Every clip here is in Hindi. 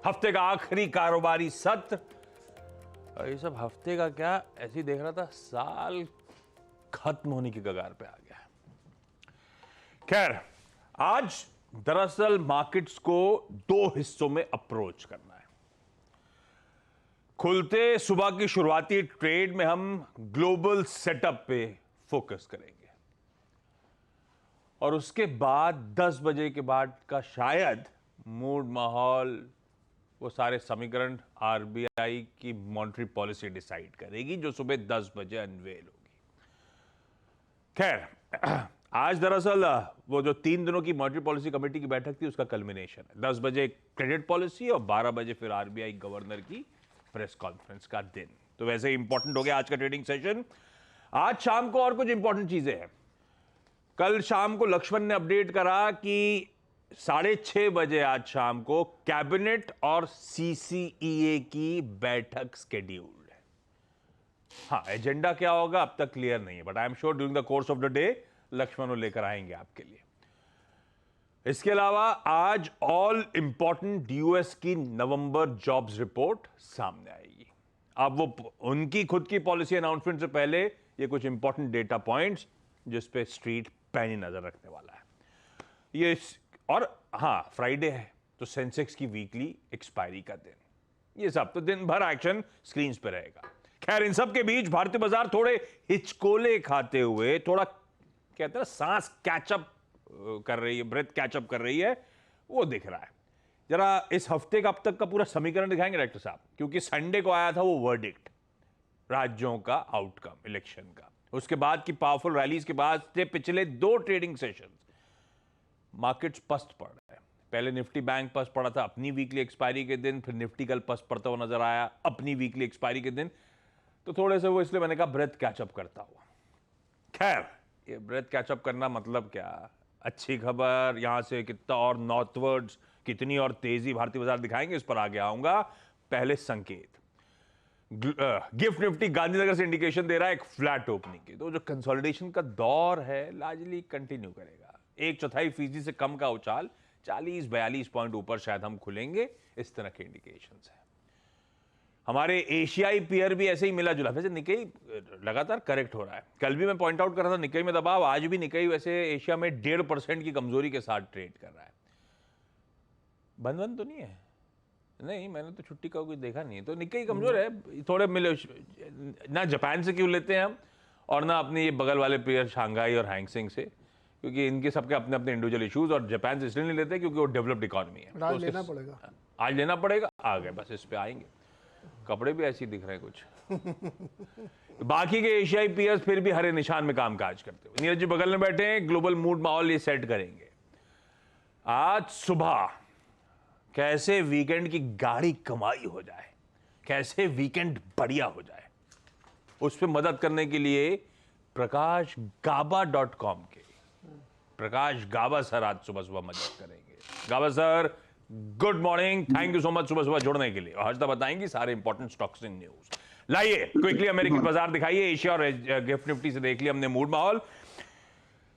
हफ्ते का आखिरी कारोबारी सत्र। और ये सब हफ्ते का क्या, ऐसे ही देख रहा था, साल खत्म होने की कगार पे आ गया। खैर, आज दरअसल मार्केट्स को दो हिस्सों में अप्रोच करना है। खुलते सुबह की शुरुआती ट्रेड में हम ग्लोबल सेटअप पे फोकस करेंगे और उसके बाद 10 बजे के बाद का शायद मूड, माहौल, वो सारे समीकरण आरबीआई की मॉनेटरी पॉलिसी डिसाइड करेगी जो सुबह 10 बजे अनवेल होगी। खैर, आज दरअसल वो जो 3 दिनों की मॉनेटरी पॉलिसी कमेटी की बैठक थी उसका कल्मिनेशन है। 10 बजे क्रेडिट पॉलिसी और 12 बजे फिर आरबीआई गवर्नर की प्रेस कॉन्फ्रेंस का दिन। तो वैसे ही इंपॉर्टेंट हो गया आज का ट्रेडिंग सेशन। आज शाम को और कुछ इंपॉर्टेंट चीजें हैं। कल शाम को लक्ष्मण ने अपडेट करा कि 6:30 बजे आज शाम को कैबिनेट और सीसीईए की बैठक शेड्यूल्ड है। हाँ, एजेंडा क्या होगा अब तक क्लियर नहीं है, but I am sure during the course of the day Lakshman वो लेकर आएंगे आपके लिए। इसके अलावा आज ऑल इंपॉर्टेंट यूएस की नवंबर जॉब्स रिपोर्ट सामने आएगी। अब वो उनकी खुद की पॉलिसी अनाउंसमेंट से पहले ये कुछ इंपॉर्टेंट डेटा पॉइंट्स जिस पे स्ट्रीट पैनी नजर रखने वाला है ये। और हाँ, फ्राइडे है तो सेंसेक्स की वीकली एक्सपायरी का दिन। ये सब तो दिन भर एक्शन स्क्रीन्स पे रहेगा। खैर, इन सब के बीच भारतीय बाजार थोड़े हिचकोले खाते हुए, थोड़ा कहते हैं ना सांस कैचअप कर रही है, ब्रेथ कैचअप कर रही है, वो दिख रहा है। जरा इस हफ्ते का अब तक का पूरा समीकरण दिखाएंगे डायरेक्टर साहब, क्योंकि संडे को आया था वो वर्डिक्ट, राज्यों का आउटकम इलेक्शन का। उसके बाद की पावरफुल रैलीज के बाद से पिछले 2 ट्रेडिंग सेशंस मार्केट्स पस्त पड़ रहे हैं। पहले निफ्टी बैंक पस्त पड़ा था अपनी वीकली एक्सपायरी के दिन, फिर निफ्टी कल पस्त पड़ता हुआ नजर आया अपनी वीकली एक्सपायरी के दिन। तो थोड़े से वो, इसलिए मैंने कहा ब्रेथ कैचअप करता हुआ। खैर, ये ब्रेथ कैचअप करना मतलब क्या, अच्छी खबर, यहां से कितना और नॉर्थवर्ड्स कितनी और तेजी भारतीय बाजार दिखाएंगे, इस पर आगे आऊंगा। पहले संकेत, गिफ्ट निफ्टी गांधीनगर से इंडिकेशन दे रहा है एक फ्लैट ओपनिंग की। तो जो कंसोलिडेशन का दौर है लार्जली कंटिन्यू करेगा। 1/4% से कम का उछाल, 40-42 पॉइंट ऊपर शायद हम खुलेंगे, इस तरह के इंडिकेशंस है। हमारे एशियाई पीयर भी ऐसे ही मिला जुला। वैसे निकेई लगातार करेक्ट हो रहा है। कल भी मैं पॉइंट आउट कर रहा था निकेई में दबाव, आज भी निकेई वैसे एशिया में 1.5% की कमजोरी के साथ ट्रेड कर रहा है। बंद तो नहीं है, नहीं, मैंने तो छुट्टी का कुछ देखा नहीं है। तो निकेई कमजोर है थोड़े मिले। ना जापान से क्यों लेते हैं हम, और ना अपने ये बगल वाले पेयर शांघाई और हैंगसेंग से, क्योंकि इनके सबके अपने अपने इंडिविजुअल इश्यूज। और जापान से इसलिए नहीं लेते क्योंकि वो डेवलप्ड इकोनॉमी है। आज लेना पड़ेगा, आज लेना पड़ेगा। आ गए, बस इस पे आएंगे। कपड़े भी ऐसे ही दिख रहे हैं कुछ। बाकी के एशियाई पीयर्स फिर भी हरे निशान में कामकाज करते हुए। नीरज जी बगल में बैठे हैं, ग्लोबल मूड माहौल ये सेट करेंगे। आज सुबह कैसे वीकेंड की गाड़ी कमाई हो जाए, कैसे वीकेंड बढ़िया हो जाए, उस पर मदद करने के लिए प्रकाशगाबा.com के प्रकाश गाबा सर आज सुबह सुबह मदद करेंगे। Gaba sir, good morning, thank you so much सुबह सुबह जुड़ने के लिए। और बताएंगे सारे इंपॉर्टेंट स्टॉक्स इन न्यूज। लाइए क्विकली अमेरिकन बाजार दिखाइए। एशिया और गिफ्ट निफ्टी से देख लिया हमने मूड माहौल,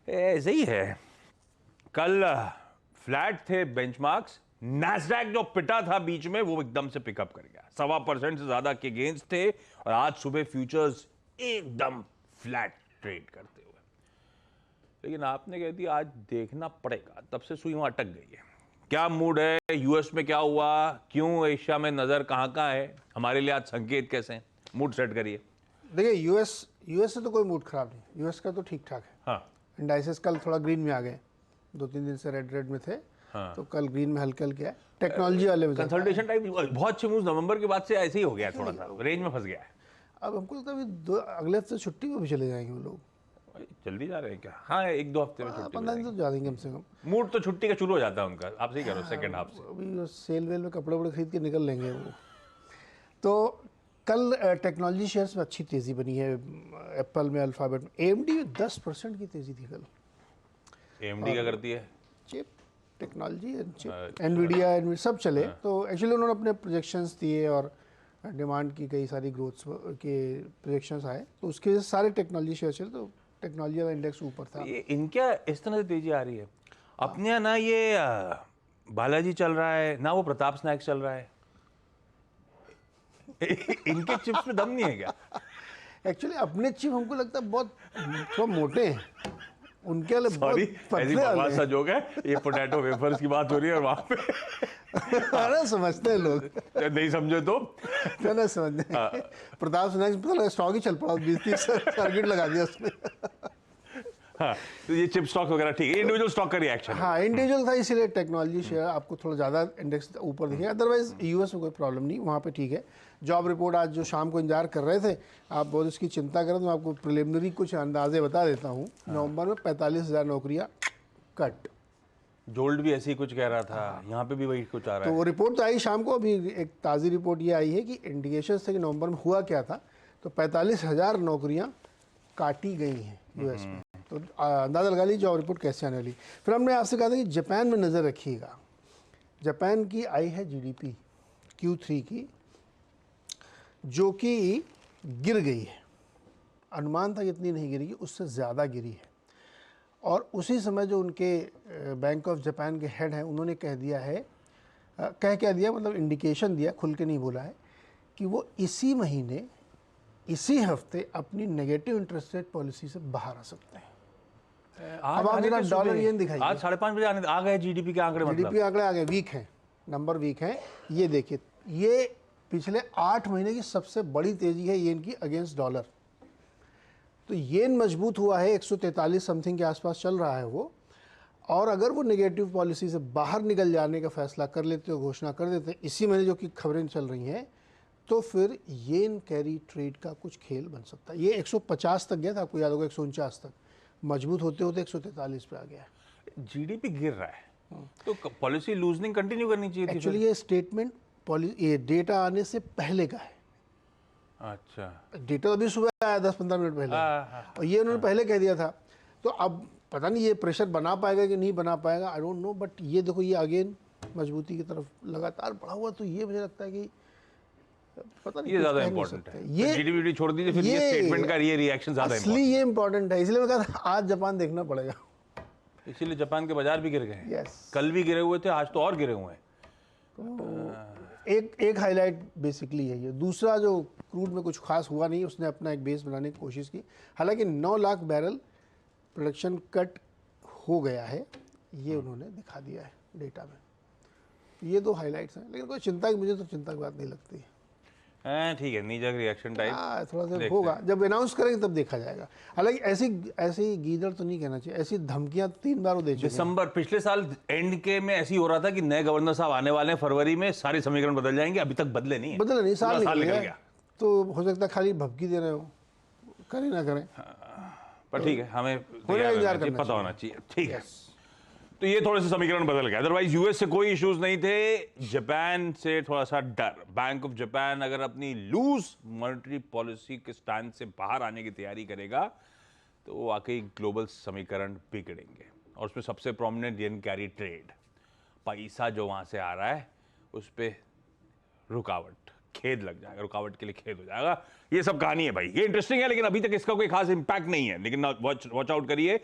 ऐसे ही है। कल फ्लैट थे बेंचमार्क्स। नैस्डैक जो पिटा था बीच में वो एकदम से पिकअप कर गया, 1.25% से ज्यादा के गेंस थे। और आज सुबह फ्यूचर्स एकदम फ्लैट ट्रेड करते हुए। लेकिन आपने कह दिया आज देखना पड़ेगा, तब से सुई वहां अटक गई है। क्या मूड है, यूएस में क्या हुआ, क्यों एशिया में नजर कहां है, हमारे लिए आज संकेत कैसे हैं? मूड सेट करिए। देखिए, यूएस से तो कोई मूड खराब नहीं, यूएस का तो ठीक ठाक है। हाँ, इंडाइसेस कल थोड़ा ग्रीन में आ गए, 2-3 दिन से रेड में थे। हाँ। तो कल ग्रीन में हल्के हल्के है। टेक्नोलॉजी वाले में कंसल्टेशन टाइप बहुत अच्छे मूव्स नवंबर के बाद से ऐसे ही हो गया, थोड़ा सा रेंज में फंस गया है। अब हमको लगता है अगले हफ्ते छुट्टी में भी चले जाएंगे वो लोग। जल्दी जा रहे हैं क्या? हाँ, 1-2 हफ्ते में छुट्टी 15 दिन तो जा देंगे कम से कम। मूड तो छुट्टी का शुरू हो जाता है उनका, आप सही कह रहे हो, सेकंड हाफ से। अभी सेल वेल में कपड़े वपड़े खरीद के निकल लेंगे वो। तो कल टेक्नोलॉजी शेयर्स में अच्छी तेज़ी बनी है। एप्पल में, अल्फाबेट में, एएमडी में 10% की तेज़ी थी कल। एएमडी क्या करती है? चिप टेक्नोलॉजी, एनवीडिया सब चले। तो एक्चुअली उन्होंने अपने प्रोजेक्शंस दिए और डिमांड की कई सारी ग्रोथ्स के प्रोजेक्शंस आए, तो उसके वजह से सारे टेक्नोलॉजी शेयर चले। तो टेक्नोलॉजी का इंडेक्स ऊपर था। ये इनका इस तरह से तेजी आ रही है। अपने यहाँ ना ये बालाजी चल रहा है, ना वो प्रताप स्नैक्स चल रहा है। इनके चिप्स में दम नहीं है क्या? एक्चुअली अपने चिप हमको लगता है बहुत थोड़ा मोटे हैं, उनके वाले बहुत सॉरी, ऐसी पतले बकवास वाले सा हैं। जोक है, ये पोटैटो वेफर्स की बात हो रही है और वहां पे ना समझते हैं लोग, नहीं समझे तो ना समझते हैं। प्रताप सिन्हा पता लगा स्टॉक ही चल पड़ा, 20-30 सर्किट लगा दिया उसने। हाँ, तो ये चिप स्टॉक वगैरह ठीक है, इंडिविजुअल स्टॉक का रिएक्शन। हाँ इंडिविजुअल था, इसीलिए टेक्नोलॉजी शेयर आपको थोड़ा ज़्यादा इंडेक्स ऊपर दिखेगा, अदरवाइज यूएस में कोई प्रॉब्लम नहीं, वहाँ पे ठीक है। जॉब रिपोर्ट आज जो शाम को इंतजार कर रहे थे, आप बहुत इसकी चिंता करें तो मैं आपको प्रिलिमिनरी कुछ अंदाजे बता देता हूँ। नवंबर में 45,000 नौकरियाँ कट। जोल्ड भी ऐसे ही कुछ कह रहा था, यहाँ पे भी वही कुछ आ रहा तो है। वो रिपोर्ट तो आई शाम को, अभी एक ताज़ी रिपोर्ट ये आई है कि इंडिकेशन थे कि नवंबर में हुआ क्या था, तो 45,000 नौकरियाँ काटी गई हैं यूएस में। तो अंदाज़ा लगा लीजिए जॉब रिपोर्ट कैसे आने वाली। फिर हमने आपसे कहा था कि जापान में नज़र रखिएगा। जापान की आई है जीडीपी Q3 की, जो कि गिर गई है, अनुमान था कि इतनी नहीं गिरी, उससे ज़्यादा गिरी है। और उसी समय जो उनके बैंक ऑफ जापान के हेड हैं, उन्होंने कह दिया है, क्या दिया मतलब इंडिकेशन दिया, खुल के नहीं बोला है, कि वो इसी महीने इसी हफ्ते अपनी नेगेटिव इंटरेस्ट रेट पॉलिसी से बाहर आ सकते हैं। अब आप जरा डॉलर येन दिखाइए। आज 5:30 बजे आ गए जीडीपी के आंकड़े, मतलब जीडीपी आंकड़े आ गए, वीक हैं, नंबर वीक हैं। ये देखिए, ये पिछले 8 महीने की सबसे बड़ी तेजी है येन की अगेंस्ट डॉलर। तो येन मजबूत हुआ है, 143 समथिंग के आसपास चल रहा है वो। और अगर वो नेगेटिव पॉलिसी से बाहर निकल जाने का फैसला कर लेते हो, घोषणा कर देते हैं इसी महीने, जो कि खबरें चल रही हैं, तो फिर येन कैरी ट्रेड का कुछ खेल बन सकता है। ये 150 तक गया था, आपको याद होगा 149 तक, मजबूत होते होते 143 पे आ गया। जीडीपी गिर रहा है, तो पॉलिसी लूजनिंग कंटिन्यू करनी चाहिए थी। एक्चुअली ये स्टेटमेंट ये डेटा आने से पहले का है। अच्छा, डेटा अभी सुबह आया 10-15 मिनट पहले, और ये उन्होंने पहले कह दिया था। तो अब पता नहीं ये प्रेशर बना पाएगा कि नहीं बना पाएगा, आई डोंट नो। बट ये देखो, ये अगेन मजबूती की तरफ लगातार बढ़ा हुआ, तो ये मुझे लगता है कि पता नहीं, ये कुछ ज्यादा कह नहीं इंपॉर्टेंट सकते। है। ये जीडीपी छोड़ दीजिए, फिर ये स्टेटमेंट का ये रिएक्शन ज्यादा असली ये इंपॉर्टेंट है, इसलिए मैं कहा था आज जापान देखना पड़ेगा। इंपॉर्टेंट। इसीलिए जापान के बाजार भी गिर गए हैं। यस, कल भी गिरे हुए थे, आज तो और गिरे हुए हैं। एक हाईलाइट बेसिकली है ये। दूसरा, जो क्रूड में कुछ खास हुआ नहीं, उसने अपना एक बेस बनाने की कोशिश की। हालांकि 9 लाख बैरल प्रोडक्शन कट हो गया है, ये उन्होंने दिखा दिया है डेटा में। ये 2 हाइलाइट्स हैं, लेकिन कोई चिंता की, मुझे तो चिंता की बात नहीं लगती। ठीक है, नीजक रिएक्शन टाइप। थोड़ा सा होगा, जब अनाउंस करेंगे तब देखा जाएगा। हालांकि ऐसी गीदड़ तो नहीं कहना चाहिए, ऐसी धमकियां 3 बार वो दे चुके हैं। दिसंबर पिछले साल एंड के में ऐसी हो रहा था कि नए गवर्नर साहब आने वाले हैं फरवरी में, सारे समीकरण बदल जाएंगे, अभी तक बदले नहीं है। बदला नहीं, साल पूरा निकल गया। तो हो सकता है खाली भपकी दे रहे हो, करें ना करें, पर ठीक है, हमें इंतजार करना पता होना चाहिए। ठीक है, तो ये थोड़े से समीकरण बदल गए, अदरवाइज यूएस से कोई इश्यूज नहीं थे, जापान से थोड़ा सा डर। बैंक ऑफ जापान अगर अपनी लूज मॉनेटरी पॉलिसी के स्टैंड से बाहर आने की तैयारी करेगा तो वाकई ग्लोबल समीकरण बिगड़ेंगे। और उसमें सबसे प्रोमिनेंट येन कैरी ट्रेड, पैसा जो वहां से आ रहा है उस पर रुकावट, खेद लग जाएगा, रुकावट के लिए खेद हो जाएगा। ये सब कहानी है भाई, ये इंटरेस्टिंग है, लेकिन अभी तक इसका कोई खास इंपैक्ट नहीं है। लेकिन वॉच आउट करिए,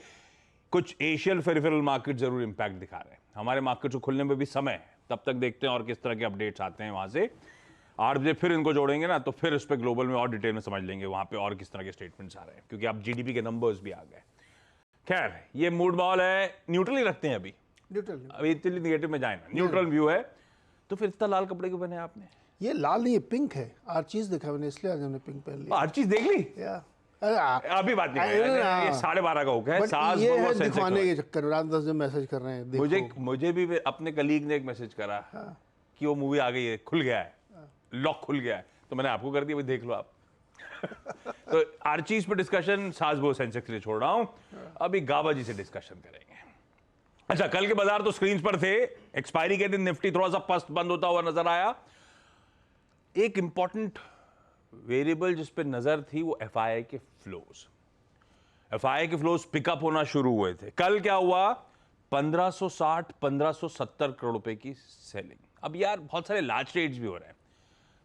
कुछ एशियन फेरिफेरल मार्केट जरूर इंपैक्ट दिखा रहे हैं। हमारे मार्केट को खुलने में भी समय है, तब तक देखते हैं और किस तरह के अपडेट्स आते हैं वहां से। 8 बजे फिर इनको जोड़ेंगे ना, तो फिर उस पर ग्लोबल में और डिटेल में समझ लेंगे वहां पे और किस तरह के स्टेटमेंट्स आ रहे हैं, क्योंकि अब जीडीपी के नंबर्स भी आ गए। खैर, ये मूड माहौल है, न्यूट्रल ही रखते हैं अभी, अभी इतनी निगेटिव में जाए ना, न्यूट्रल व्यू है। तो फिर इतना लाल कपड़े क्यों पहने आपने? ये लाल नहीं है, पिंक है। आर्चीज देखा मैंने, इसलिए आज हमने पिंक पहन लिया। हर चीज देख ली, या अभी बात नहीं करेंगे। ये 12:30 का हुक्म है, सास ये बहू है और सेंसेक्स दिखवाने हो। के चक्कर में रात 10 बजे मैसेज कर रहे हैं, देखो। मुझे भी अपने कलीग ने एक मैसेज करा कि वो मूवी आ गई है, खुल गया है, लॉक खुल गया है, तो मैंने आपको कर दिया, भाई देख लो आप। तो हर चीज पर डिस्कशन सास बहू सेंसेक्स के लिए छोड़ रहा हूं, अभी गाबा जी से डिस्कशन करेंगे। अच्छा, कल के बाजार तो स्क्रीन पर थे, एक्सपायरी के दिन निफ्टी थोड़ा सा पस्त बंद होता हुआ नजर आया। एक इंपॉर्टेंट वेरिएबल जिस पे नजर थी वो एफआईआई के फ्लोज। एफआईआई के फ्लोज पिकअप होना शुरू हुए थे। कल क्या हुआ, 1560-1570 करोड़ रुपए की सेलिंग। अब यार बहुत सारे लार्ज ट्रेड्स भी हो रहे हैं,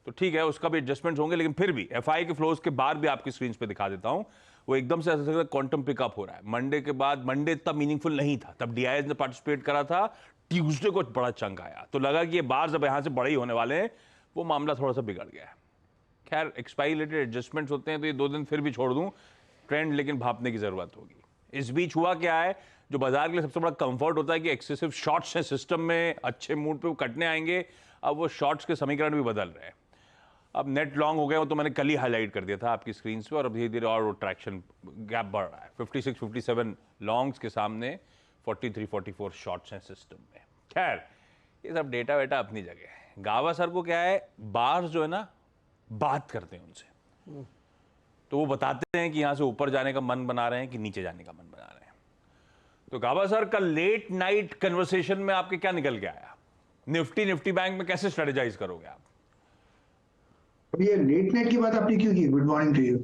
तो ठीक है उसका भी एडजस्टमेंट्स होंगे, लेकिन फिर भी एफआईआई के फ्लोज के बाद भी आपकी स्क्रीन पे दिखा देता हूं, वो एकदम से ऐसा क्वांटम पिकअप हो रहा है। मंडे के बाद, मंडे इतना मीनिंगफुल नहीं था, तब डीआईएस ने पार्टिसिपेट करा था, ट्यूसडे को बड़ा चंक आया, तो लगा कि ये बार जब यहां से बड़े ही होने वाले हैं, वो मामला थोड़ा सा बिगड़ गया है। खैर एक्सपायरी रिलेटेड एडजस्टमेंट्स होते हैं तो ये 2 दिन फिर भी छोड़ दूं ट्रेंड, लेकिन भापने की जरूरत होगी। इस बीच हुआ क्या है, जो बाजार के लिए सबसे बड़ा कंफर्ट होता है कि एक्सेसिव शॉर्ट्स हैं सिस्टम में, अच्छे मूड पे वो कटने आएंगे, अब वो शॉर्ट्स के समीकरण भी बदल रहे हैं। अब नेट लॉन्ग हो गए हो तो मैंने कल ही हाईलाइट कर दिया था आपकी स्क्रीन पे, और अब धीरे धीरे और वो ट्रैक्शन गैप बढ़ रहा है। 56-57 लॉन्ग्स के सामने 43-44 शॉर्ट्स हैं सिस्टम में। खैर ये सब डेटा वेटा अपनी जगह है। गावा सर को क्या है, बार्स जो है ना बात करते हैं उनसे, तो वो बताते हैं कि यहां से ऊपर जाने का मन बना रहे हैं कि नीचे जाने का मन बना रहे हैं। तो गावा सर कल लेट नाइट कन्वर्सेशन में आपके क्या निकल के आया, निफ्टी बैंक में कैसे स्ट्रेटेजाइज करोगे आप? ये लेट नाइट की बात आपने क्यों की? Good morning to you.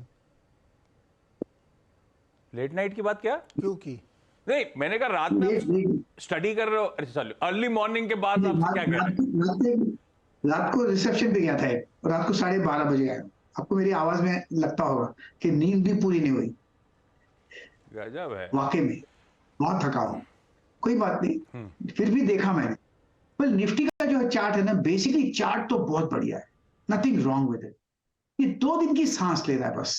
Late night की बात क्या? क्यों की? नहीं, मैंने कहा रात में स्टडी कर रहे हो। अच्छा अर्ली मॉर्निंग के बाद आप क्या कह रहे हैं? रात को रिसेप्शन पे गया था और रात को 12:30 बजे आया। आपको मेरी आवाज में लगता होगा कि नींद भी पूरी नहीं हुई। गजब है वाकई में बहुत थका हूं। कोई बात नहीं, फिर भी देखा मैंने। पर निफ्टी का जो चार्ट है ना, बेसिकली चार्ट तो बहुत बढ़िया है, नथिंग रॉन्ग विद इट। ये 2 दिन की सांस ले रहा है बस।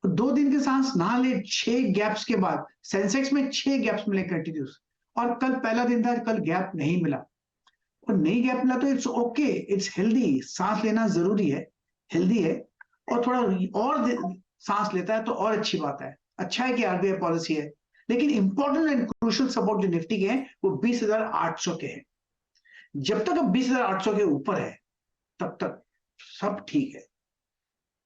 2 दिन की सांस ना ले, 6 गैप्स के बाद सेंसेक्स में 6 गैप्स मिले कंटिन्यूस, और कल पहला दिन था, कल गैप नहीं मिला और नहीं गैप मिला तो इट्स ओके, इट्स हेल्दी। सांस लेना जरूरी है, हेल्दी है, और थोड़ा और सांस लेता है तो और अच्छी बात है। अच्छा है कि आरबीआई पॉलिसी है, लेकिन इंपॉर्टेंट एंड क्रूशियल सपोर्ट जो निफ्टी के हैं वो 20,800 के हैं। जब तक अब 20,800 के ऊपर है तब तक सब ठीक है।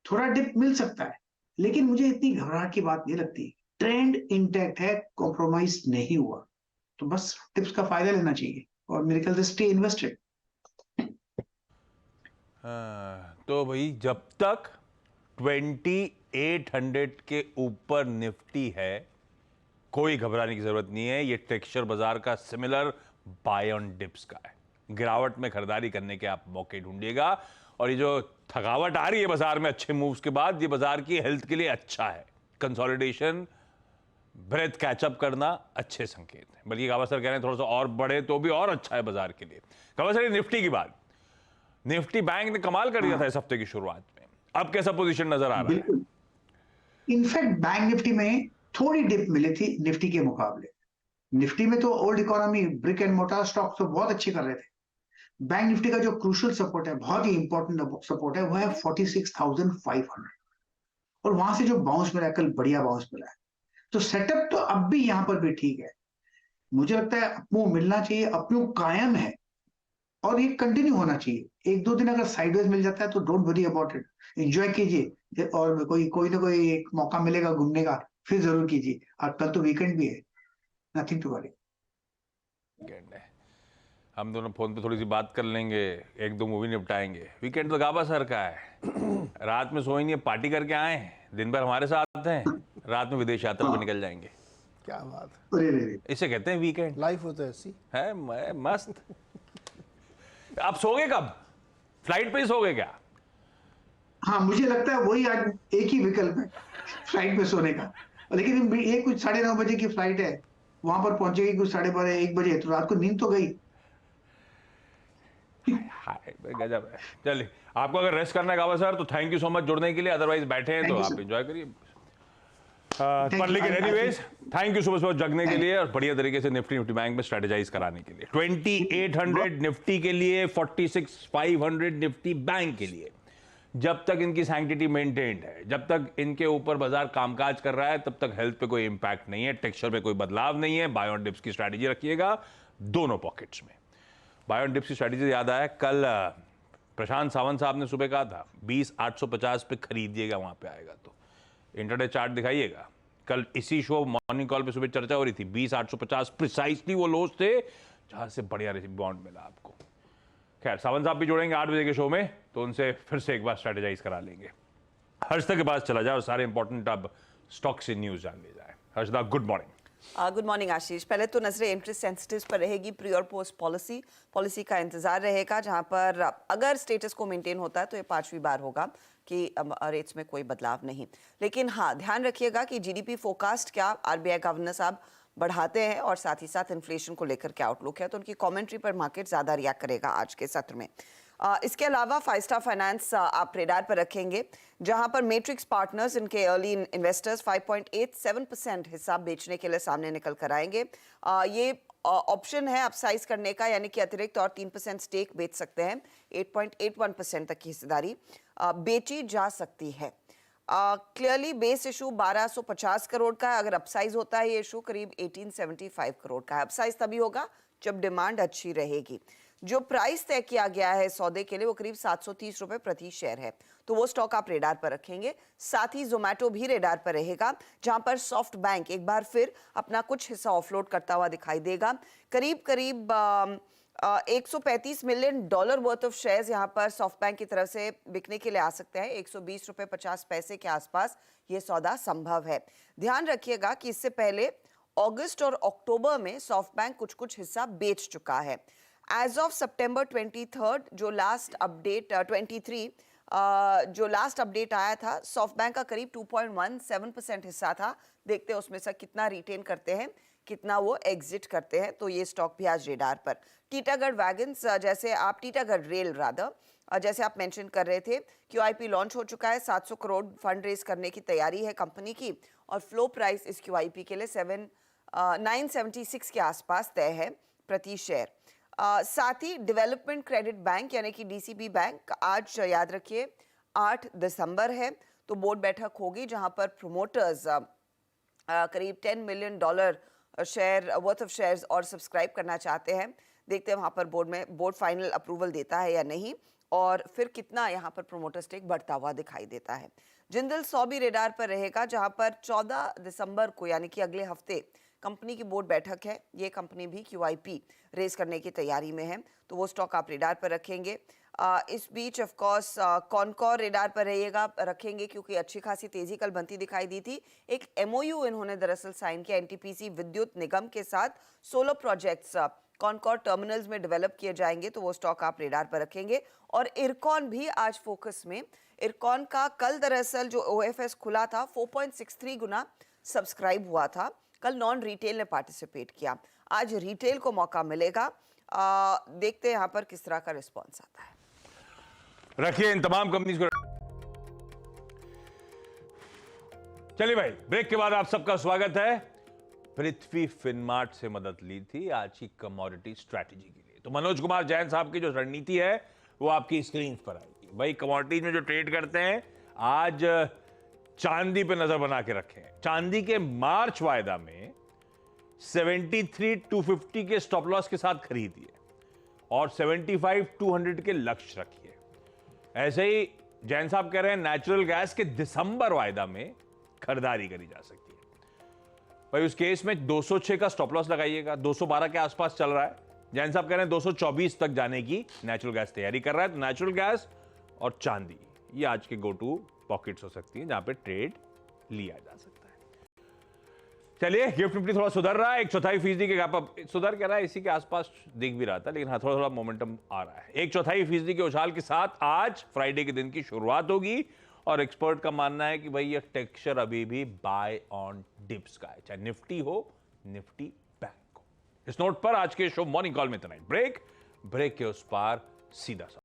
थोड़ा डिप मिल सकता है, लेकिन मुझे इतनी घबराहट की बात नहीं लगती। ट्रेंड इंटैक्ट है, कॉम्प्रोमाइज नहीं हुआ, तो बस टिप्स का फायदा लेना चाहिए और मेरे ख्याल से स्टे इन्वेस्टेड। तो भाई जब तक 2800 के ऊपर निफ्टी है कोई घबराने की जरूरत नहीं है। ये टेक्सचर बाजार का सिमिलर बाय ऑन डिप्स का है। गिरावट में खरीदारी करने के आप मौके ढूंढिएगा, और ये जो थकावट आ रही है बाजार में अच्छे मूव्स के बाद, ये बाजार की हेल्थ के लिए अच्छा है। कंसोलिडेशन, ब्रेथ कैचअप करना अच्छे संकेत है। बल्कि गावा सर कह रहे हैं थोड़ा सा और बढ़े तो भी और अच्छा है बाजार के लिए। गावा सर निफ्टी की बात, निफ्टी बैंक ने कमाल कर दिया था इस हफ्ते की शुरुआत में, अब कैसा पोजीशन नजर आ रहा है? इनफैक्ट बैंक निफ्टी में थोड़ी डिप मिली थी निफ्टी के मुकाबले। निफ्टी में तो old economy, brick and mortar stocks तो बहुत अच्छे कर रहे थे। बैंक निफ्टी का जो क्रूशियल सपोर्ट है, बहुत ही इंपॉर्टेंट सपोर्ट है, वो है 46,500, और वहां से जो बाउंस मिला है कल, बढ़िया बाउंस मिला है। तो सेटअप तो अब भी यहां पर भी ठीक है। मुझे लगता है अपू मिलना चाहिए, अपू कायम है और ये कंटिन्यू होना चाहिए। 1-2 दिन अगर साइडवेज मिल जाता है तो don't worry about it, enjoy कीजिए, और कोई ना कोई एक मौका मिलेगा घूमने का फिर जरूर कीजिए। और कल तो वीकेंड भी है, नथिंग टू वरी। वीकेंड है, हम दोनों फोन पे थोड़ी सी बात कर लेंगे, 1-2 मूवी निपटाएंगे। वीकेंड तो गाबा सर का है, रात में सोए नहीं, पार्टी करके आए, दिन भर हमारे साथ हैं, रात में विदेश यात्रा पे निकल जाएंगे। क्या बात है, अरे इसे कहते हैं वीकेंड। लाइफ हो तो ऐसी है मस्त। आप सोगे कब? फ्लाइट पे ही सोगे क्या? हाँ, मुझे लगता है वही आज एक ही विकल्प है, फ्लाइट पे सोने का। लेकिन ये कुछ 9:30 बजे की फ्लाइट है, वहां पर पहुंचेगी कुछ 12:30-1 बजे, तो रात को नींद तो गई। हाय गजब है। चलिए, आपको अगर रेस्ट करना है गावा सर तो थैंक यू सो मच जुड़ने के लिए, अदरवाइज बैठे हैं तो आप एंजॉय करिए। पर लेकिन एनीवेज थैंक यू सुबह जगने के लिए और बढ़िया तरीके से निफ्टी बैंक में स्ट्रेटेजाइज कराने के लिए। 2800 निफ्टी के लिए, 46,500 निफ्टी बैंक के लिए। जब तक इनकी सैंक्टिटी मेंटेन्ड है, जब तक इनके ऊपर बाजार कामकाज कर रहा है, तब तक हेल्थ पे कोई इंपैक्ट नहीं है, टेक्सचर में कोई बदलाव नहीं है। बाय ऑन डिप्स की स्ट्रेटेजी रखिएगा दोनों पॉकेट्स में। बाय ऑन डिप्स की स्ट्रेटेजी याद आया, कल प्रशांत सावंत साहब ने सुबह कहा था 20,850 पे खरीदिएगा, वहां पे आएगा। तो इंटरडे चार्ट दिखाइएगा। कल इसी शो मॉर्निंग कॉल पे सुबह चर्चा हो रही थी, 20,850 प्रिसाइसली वो लोज थे जहां से बढ़िया रिबाउंड मिला आपको। खैर, सावंत साहब भी जुड़ेंगे 8 बजे के शो में, तो उनसे फिर से एक बार स्ट्रेटेजाइज करा लेंगे। हर्षदा के पास चला जाए और सारे इंपॉर्टेंट अब स्टॉक से न्यूज जान ले जाए। Harshada, good morning. Good morning Ashish. पहले तो नजरें इंटरेस्ट सेंसिटिव्स पर रहेगी। प्री और पोस्ट पॉलिसी का इंतजार रहेगा, जहां पर अगर स्टेटस को मेंटेन होता है तो ये 5वीं बार होगा कि रेट्स में कोई बदलाव नहीं। लेकिन हाँ, ध्यान रखिएगा कि जीडीपी फोरकास्ट क्या आरबीआई गवर्नर साहब बढ़ाते हैं और साथ ही साथ इन्फ्लेशन को लेकर क्या आउटलुक है, तो उनकी कमेंट्री पर मार्केट ज्यादा रिएक्ट करेगा आज के सत्र में। इसके अलावा 5 स्टार फाइनेंस आप रेडार पर रखेंगे, जहां पर मैट्रिक्स पार्टनर्स इनके अर्ली इन्वेस्टर्स 5.87% हिस्सा बेचने के लिए सामने निकल कर आएंगे। ये ऑप्शन है अपसाइज करने का, यानी कि अतिरिक्त और 3% स्टेक बेच सकते हैं। 8.81% तक की हिस्सेदारी बेची जा सकती है। क्लियरली बेस इशू 1250 करोड़ का है, अगर अपसाइज होता है ये इशू करीब 1875 करोड़ का है। अपसाइज तभी होगा जब डिमांड अच्छी रहेगी। जो प्राइस तय किया गया है सौदे के लिए वो करीब 730 रुपए प्रति शेयर है, तो वो स्टॉक आप रेडार पर रखेंगे। साथ ही जोमैटो भी रेडार पर रहेगा, जहां पर सॉफ्ट बैंक एक बार फिर अपना कुछ हिस्सा ऑफलोड करता हुआ दिखाई देगा। करीब 135 million dollar worth of shares यहां पर सॉफ्ट बैंक की तरफ से बिकने के लिए आ सकते हैं। 120 रुपए 50 पैसे के आसपास ये सौदा संभव है। ध्यान रखिएगा कि इससे पहले अगस्त और अक्टूबर में सॉफ्ट बैंक कुछ हिस्सा बेच चुका है। एज ऑफ सितंबर 23 जो लास्ट अपडेट 23 जो लास्ट अपडेट आया था, सॉफ्ट बैंक का करीब 2.17% हिस्सा था। देखते हैं उसमें से कितना रिटेन करते हैं, कितना वो एग्जिट करते हैं। तो ये स्टॉक भी आज रेडार पर। टीटागढ़ वैगन्स जैसे आप टीटागढ़ रेल रादर जैसे आप मेंशन कर रहे थे, QIP लॉन्च हो चुका है। 700 करोड़ फंड रेज करने की तैयारी है कंपनी की, और फ्लो प्राइस इस QIP के लिए 976 के आसपास तय है प्रति शेयर। साथ ही डेवलपमेंट क्रेडिट बैंक यानी कि DCB बैंक, आज याद रखिए 8 दिसंबर है, तो बोर्ड बैठक होगी जहां पर प्रोमोटर्स करीब $10 million share worth of shares और सब्सक्राइब करना चाहते हैं। देखते हैं वहां पर बोर्ड फाइनल अप्रूवल देता है या नहीं, और फिर कितना यहां पर प्रोमोटर स्टेक बढ़ता हुआ दिखाई देता है। जिंदल 100 भी रेडार पर रहेगा, जहां पर 14 दिसंबर को यानी कि अगले हफ्ते कंपनी की बोर्ड बैठक है। ये कंपनी भी QIP रेज करने की तैयारी में है, तो वो स्टॉक आप रेडार पर रखेंगे। इस बीच ऑफ कोर्स कॉनकॉर रेडार पर रखेंगे, क्योंकि अच्छी खासी तेजी कल बनती दिखाई दी थी। एक MOU इन्होंने दरअसल साइन किया NTPC विद्युत निगम के साथ। 16 प्रोजेक्ट्स कॉनकॉर टर्मिनल्स में डेवलप किए जाएंगे, तो वो स्टॉक आप रेडार पर रखेंगे। और इरकॉन भी आज फोकस में। इरकॉन का कल दरअसल जो OFS खुला था 4.63 गुना सब्सक्राइब हुआ था। कल नॉन रिटेल ने पार्टिसिपेट किया, आज रिटेल को मौका मिलेगा। देखते हैं यहाँ पर किस तरह का रिस्पॉन्स आता है। रखिए इन तमाम कंपनीज को। चलिए भाई, ब्रेक के बाद आप सबका स्वागत है। पृथ्वी फिनमार्ट से मदद ली थी आज की कमोडिटी स्ट्रैटेजी के लिए, तो मनोज कुमार जैन साहब की जो रणनीति है वो आपकी स्क्रीन पर आएगी। भाई कमोडिटीज में जो ट्रेड करते हैं, आज चांदी पे नजर बना के रखें। चांदी के मार्च वायदा में 73,250 के स्टॉप लॉस के साथ खरीदिए और 75,200 के लक्ष्य रखिए। ऐसे ही जैन साहब कह रहे हैं नेचुरल गैस के दिसंबर वायदा में खरीदारी करी जा सकती है। भाई उस केस में 206 का स्टॉप लॉस लगाइएगा, 212 के आसपास चल रहा है। जैन साहब कह रहे हैं 224 तक जाने की नेचुरल गैस तैयारी कर रहा है। तो नेचुरल गैस और चांदी ये आज के गो टू पॉकेट्स हो सकती हैं, जहां पे ट्रेड लिया जा सकता है। चलिए, गिफ्ट निफ्टी थोड़ा सुधर रहा है, 1/4% के गैप अप सुधर कह रहा है, इसी के आसपास दिख भी रहा था, लेकिन हाँ थोड़ा मोमेंटम आ रहा है। 1/4% के उछाल के साथ आज फ्राइडे के दिन की शुरुआत होगी, और एक्सपर्ट का मानना है कि भाई ये टेक्सचर अभी भी बाय ऑन डिप्स का है, चाहे निफ्टी हो, निफ्टी बैंक हो। इस नोट पर आज के शो मॉर्निंग कॉल में इतना ही। ब्रेक के उस पार सीधा सा।